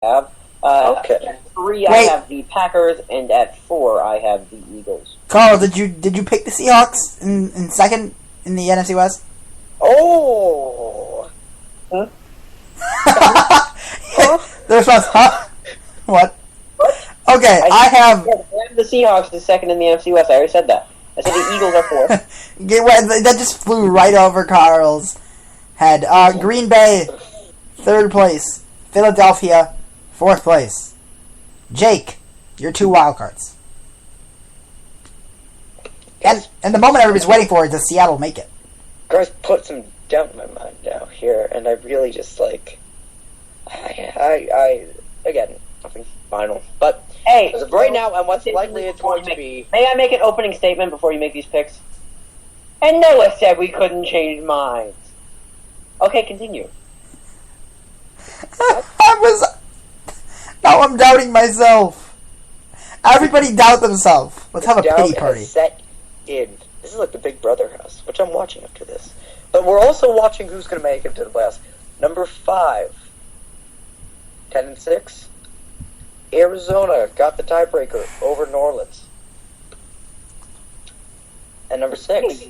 have. Okay. At 3, I have the Packers, and at 4, I have the Eagles. Carl, did you pick the Seahawks in second in the NFC West? Oh. Huh? The response, huh? What? Okay, I have the Seahawks is second in the NFC West. I already said that. I said the Eagles are fourth. That just flew right over Carl's head. Green Bay, 3rd place. Philadelphia, 4th place. Jake, your 2 wild cards. And the moment everybody's waiting for is, does Seattle make it? Guys put some doubt in my mind now here, and I really just I again, nothing final. But hey, as of right now, and what's likely it's going to be. May I make an opening statement before you make these picks? And Noah said we couldn't change minds. Okay, continue. Now I'm doubting myself. Everybody doubt themselves. Let's have a pity party. Set in. This is like the Big Brother house, which I'm watching after this. But we're also watching who's going to make it to the playoffs. Number 5, 10-6. Arizona got the tiebreaker over New Orleans. And number 6,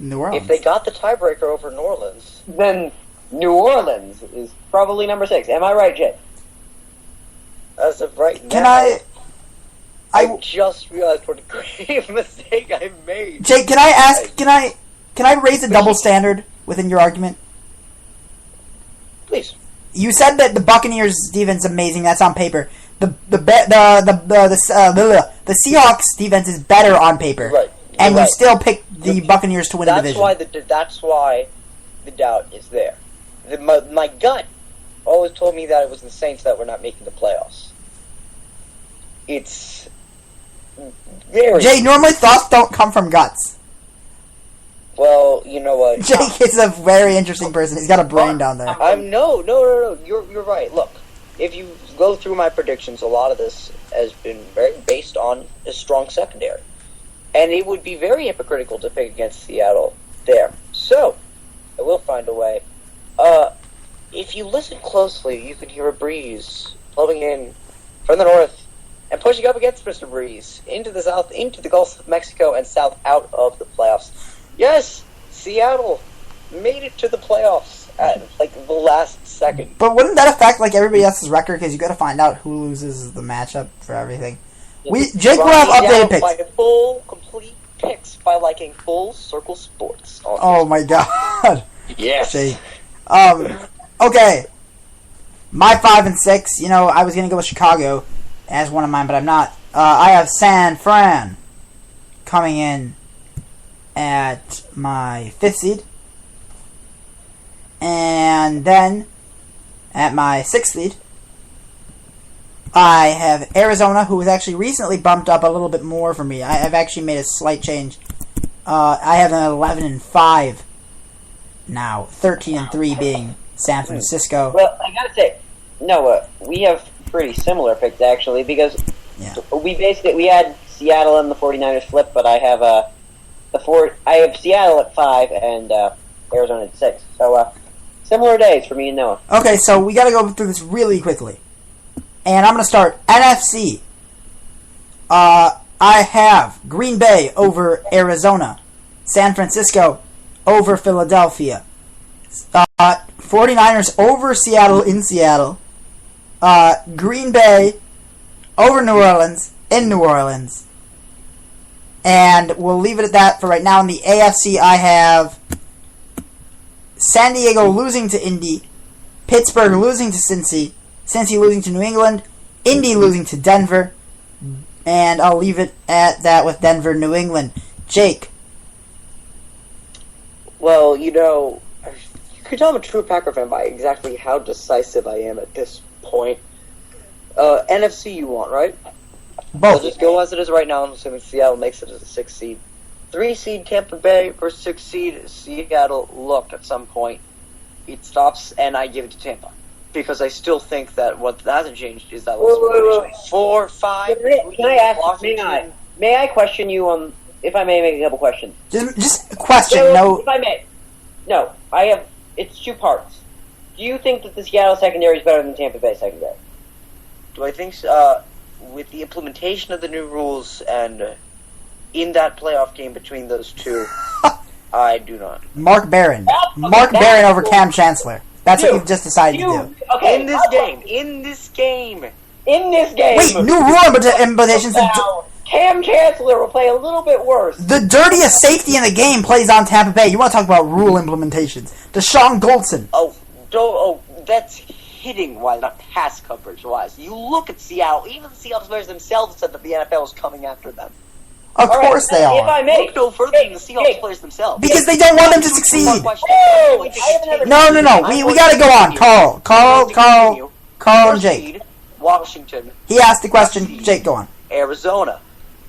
New Orleans. if they got the tiebreaker over New Orleans, then New Orleans is probably number 6. Am I right, Jay? as of right Can now, I just realized what a grave mistake I made. Jake, can I ask? Can I raise a double standard within your argument? Please. You said that the Buccaneers' defense is amazing. That's on paper. The Seahawks' defense is better on paper, Right. and Right. you still picked the Buccaneers to win the division. That's why the doubt is there. My gut always told me that it was the Saints that were not making the playoffs. It's very... Jay, normally thoughts don't come from guts. Well, you know what? Jake is a very interesting person. He's got a brain down there. No. You're right. Look, if you go through my predictions, a lot of this has been very based on a strong secondary. And it would be very hypocritical to pick against Seattle there. So, I will find a way. If you listen closely, you can hear a breeze blowing in from the north and pushing up against Mr. Breeze into the south, into the Gulf of Mexico, and south out of the playoffs. Yes, Seattle made it to the playoffs at the last second. But wouldn't that affect everybody else's record? Because you got to find out who loses the matchup for everything. Jake will have updated picks. By full, complete picks by liking Full Circle Sports. Oh my god. Yes. Jake. Okay. My 5 and 6. I was gonna go with Chicago as one of mine, but I'm not. I have San Fran coming in at my 5th seed. And then, at my 6th seed, I have Arizona, who was actually recently bumped up a little bit more for me. I've actually made a slight change. I have an 11-5 now, 13-3 being San Francisco. Well, I gotta say, Noah, we have pretty similar picks actually, because we had Seattle and the 49ers flip, but I have I have Seattle at 5 and Arizona at 6. So similar days for me and Noah. Okay, so we gotta go through this really quickly. And I'm gonna start NFC. I have Green Bay over Arizona, San Francisco over Philadelphia, 49ers over Seattle in Seattle, Green Bay over New Orleans in New Orleans, and we'll leave it at that for right now. In the AFC, I have San Diego losing to Indy, Pittsburgh losing to Cincy losing to New England, Indy losing to Denver, and I'll leave it at that with Denver, New England. Jake. Well, you can tell I'm a true Packer fan by exactly how decisive I am at this point. NFC you want, right? Both. I'll just go as it is right now. I'm assuming Seattle makes it as a 6 seed. 3 seed Tampa Bay versus 6 seed Seattle. Look, at some point it stops, and I give it to Tampa because I still think that what hasn't changed is that was 4, 5. May I question you on if I may make a couple questions? Just a question. If I may. No, I have. It's 2 parts. Do you think that the Seattle secondary is better than Tampa Bay secondary? Do I think with the implementation of the new rules and in that playoff game between those two, I do not. Mark Barron. Mark Barron over Cam Chancellor. That's what you've just decided to do. Okay, in this game. Wait, new rule implementations. Cam Chancellor will play a little bit worse. The dirtiest safety in the game plays on Tampa Bay. You want to talk about rule implementations? Deshaun Goldson. That's hitting-wise, not pass coverage-wise. You look at Seattle. Even the Seattle players themselves said that the NFL is coming after them. Of course they are. If I may, look no further than the Seahawks players themselves. Because they don't want them to succeed. No. We gotta go on. Carl and Jake. Washington. He asked the question. Jake, go on. Arizona.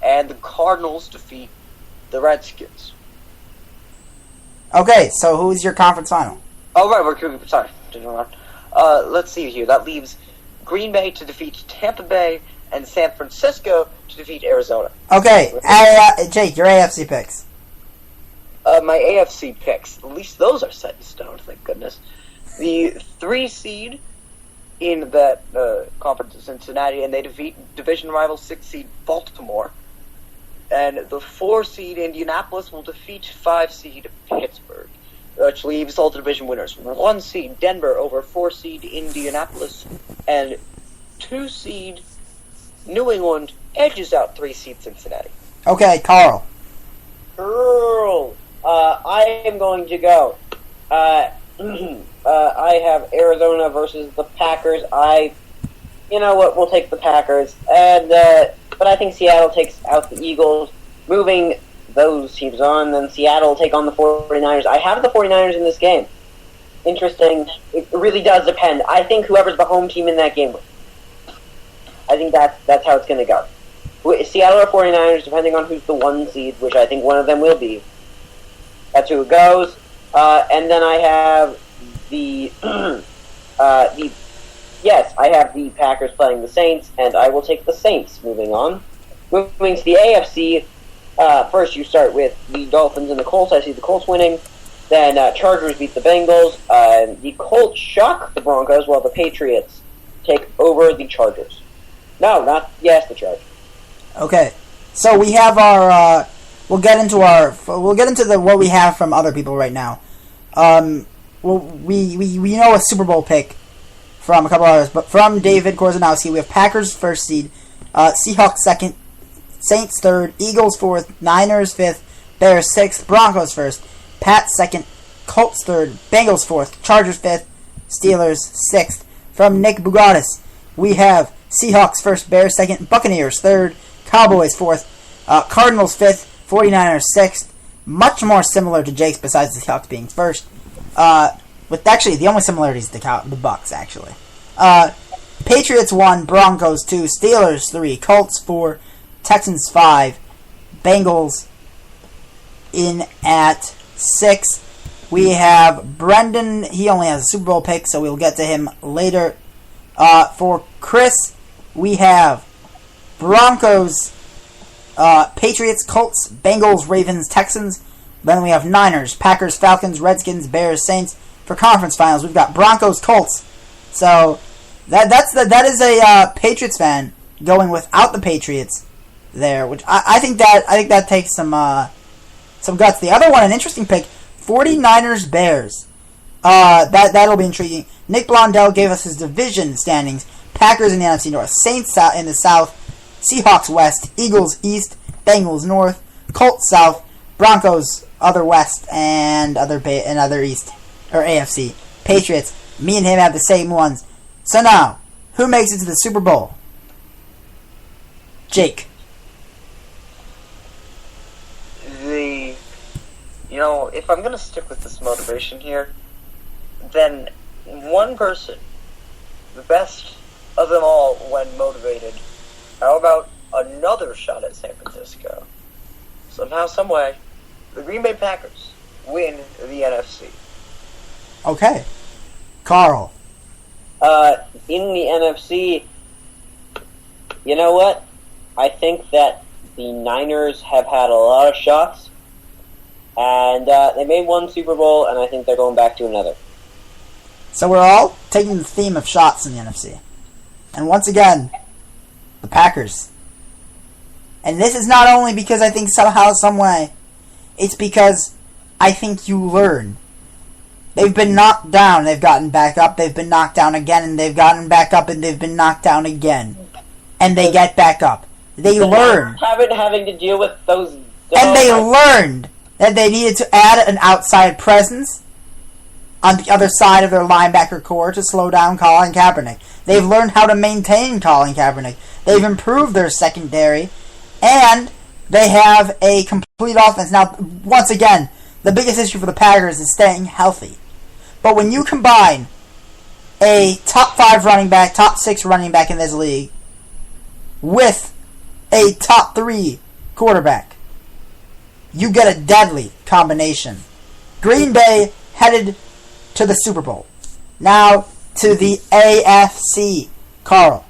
And the Cardinals defeat the Redskins. Okay, so who's your conference final? Oh, right, sorry. Let's see here. That leaves Green Bay to defeat Tampa Bay and San Francisco to defeat Arizona. Okay, Jake, your AFC picks. My AFC picks, at least those are set in stone, thank goodness. The 3 seed in that conference is Cincinnati, and they defeat division rival 6 seed Baltimore. And the 4 seed Indianapolis will defeat 5 seed Pittsburgh, which leaves all the division winners. 1 seed Denver over 4 seed Indianapolis, and 2 seed New England edges out 3 seed Cincinnati. Okay, Carl. I am going to go. I have Arizona versus the Packers. You know what? We'll take the Packers, but I think Seattle takes out the Eagles. Moving those teams on, then Seattle will take on the 49ers. I have the 49ers in this game. Interesting. It really does depend. I think whoever's the home team in that game wins. I think that's how it's going to go. Seattle or 49ers, depending on who's the 1 seed, which I think one of them will be. That's who it goes. And then I have I have the Packers playing the Saints, and I will take the Saints. Moving on. Moving to the AFC, first you start with the Dolphins and the Colts. I see the Colts winning. Then Chargers beat the Bengals. The Colts shock the Broncos, while the Patriots take over the Chargers. The Chargers. Okay, so we have our. We'll get into what we have from other people right now. We know a Super Bowl pick from a couple others, but from David Korzanowski, we have Packers 1st seed, Seahawks 2nd, Saints 3rd, Eagles 4th, Niners 5th, Bears 6th, Broncos 1st, Pats 2nd, Colts 3rd, Bengals 4th, Chargers 5th, Steelers 6th. From Nick Bugatis, we have Seahawks 1st, Bears 2nd, Buccaneers 3rd, Cowboys 4th, Cardinals 5th, 49ers 6th. Much more similar to Jake's besides the Seahawks being 1st. With actually the only similarity is the Bucks actually. Patriots 1, Broncos 2, Steelers 3, Colts 4, Texans 5, Bengals in at 6. We have Brendan. He only has a Super Bowl pick, so we'll get to him later. For Chris, we have Broncos, Patriots, Colts, Bengals, Ravens, Texans. Then we have Niners, Packers, Falcons, Redskins, Bears, Saints. For conference finals, we've got Broncos, Colts. So that is a Patriots fan going without the Patriots there, which I think that takes some guts. The other one, an interesting pick, 49ers, Bears. That'll be intriguing. Nick Blondell gave us his division standings. Packers in the NFC North, Saints in the South, Seahawks West, Eagles East, Bengals North, Colts South, Broncos other West, and other East, or AFC. Patriots, me and him have the same ones. So now, who makes it to the Super Bowl? Jake. If I'm going to stick with this motivation here, then one person, the best of them all when motivated, how about another shot at San Francisco? Somehow, someway, the Green Bay Packers win the NFC. Okay. Carl. In the NFC, you know what? I think that the Niners have had a lot of shots, and they made one Super Bowl, and I think they're going back to another. So we're all taking the theme of shots in the NFC. And once again, the Packers. And this is not only because I think somehow, some way, it's because I think you learn. They've been knocked down, they've gotten back up, they've been knocked down again, and they've gotten back up, and they've been knocked down again. And they get back up. They learn. Having to deal with those... And they learned that they needed to add an outside presence on the other side of their linebacker core to slow down Colin Kaepernick. They've learned how to maintain Colin Kaepernick. They've improved their secondary, and they have a complete offense. Now, once again, the biggest issue for the Packers is staying healthy. But when you combine a top 5 running back, top 6 running back in this league, with a top 3 quarterback, you get a deadly combination. Green Bay headed to the Super Bowl. Now to the AFC. Carl.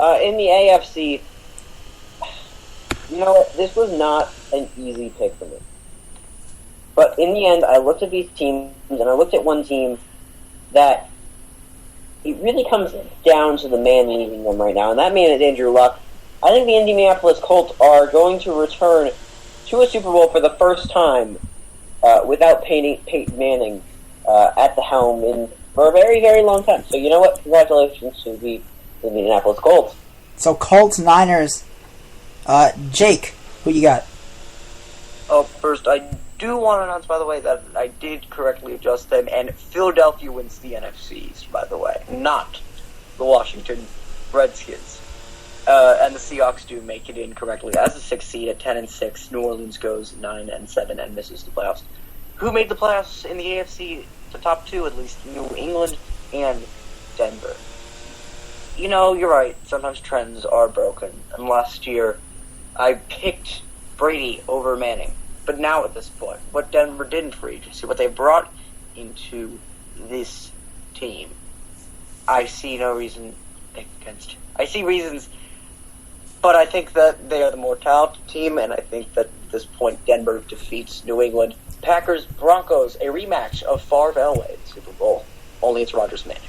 In the AFC, you know what? This was not an easy pick for me. But in the end, I looked at these teams, and I looked at one team that it really comes down to the man leading them right now, and that man is Andrew Luck. I think the Indianapolis Colts are going to return to a Super Bowl for the first time without Peyton Manning at the helm for a very, very long time. So you know what? Congratulations to the Indianapolis Colts. So Colts, Niners, Jake, who you got? Oh, first, I do want to announce, by the way, that I did correctly adjust them, and Philadelphia wins the NFC East, by the way, not the Washington Redskins. And the Seahawks do make it in correctly as a 6th seed at 10-6. New Orleans goes 9-7 and misses the playoffs. Who made the playoffs in the AFC? The top 2, at least, New England and Denver. You know, you're right. Sometimes trends are broken. And last year, I picked Brady over Manning. But now at this point, what Denver did in free agency, what they brought into this team, I see no reason against. I see reasons, but I think that they are the more talented team, and I think that at this point Denver defeats New England. Packers, Broncos, a rematch of Favre Elway in the Super Bowl. Only it's Rodgers Manning.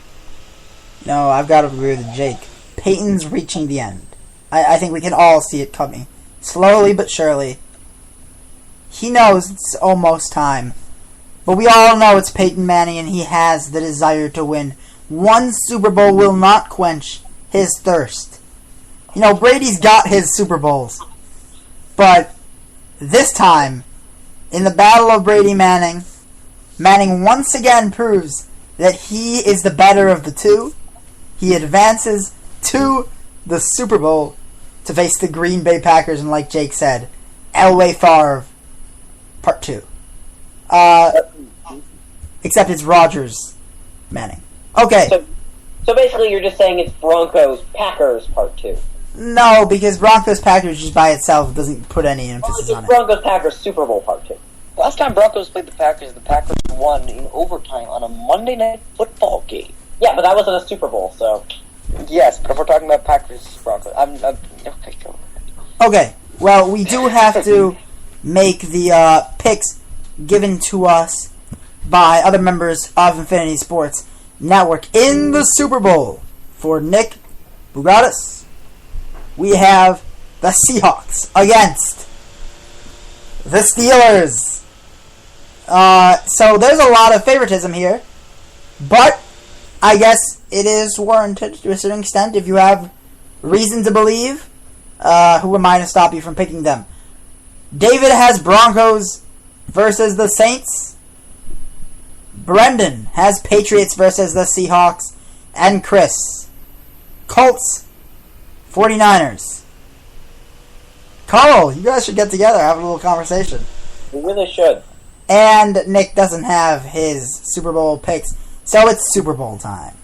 No, I've got to agree with Jake. Peyton's reaching the end. I think we can all see it coming. Slowly but surely. He knows it's almost time. But we all know it's Peyton Manning, and he has the desire to win. One Super Bowl will not quench his thirst. You know, Brady's got his Super Bowls. But this time, in the battle of Brady Manning, Manning once again proves that he is the better of the two. He advances to the Super Bowl to face the Green Bay Packers, and like Jake said, Elway Favre Part 2. Except it's Rodgers Manning. Okay. So basically you're just saying it's Broncos-Packers Part 2. No, because Broncos-Packers just by itself doesn't put any emphasis on it. Broncos-Packers Super Bowl Part 2. Last time Broncos played the Packers won in overtime on a Monday Night Football game. Yeah, but that wasn't a Super Bowl, so... Yes, but if we're talking about Packers-Broncos, okay, go. Okay, well, we do have to make the picks given to us by other members of Infinity Sports Network in the Super Bowl. For Nick Bugatis, we have the Seahawks against the Steelers. So there's a lot of favoritism here, but I guess it is warranted to a certain extent if you have reason to believe. Who am I to stop you from picking them? David has Broncos versus the Saints. Brendan has Patriots versus the Seahawks. And Chris, Colts, 49ers. Carl, you guys should get together, have a little conversation. We really should. And Nick doesn't have his Super Bowl picks, so it's Super Bowl time.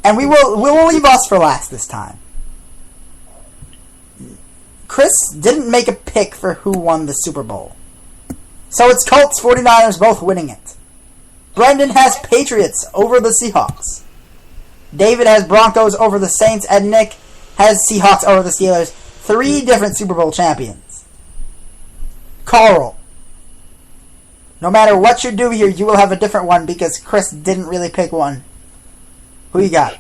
And we'll leave us for last this time. Chris didn't make a pick for who won the Super Bowl. So it's Colts, 49ers both winning it. Brendan has Patriots over the Seahawks. David has Broncos over the Saints, and Nick has Seahawks over the Steelers. 3 different Super Bowl champions. Carl, no matter what you do here, you will have a different one because Chris didn't really pick one. Who you got?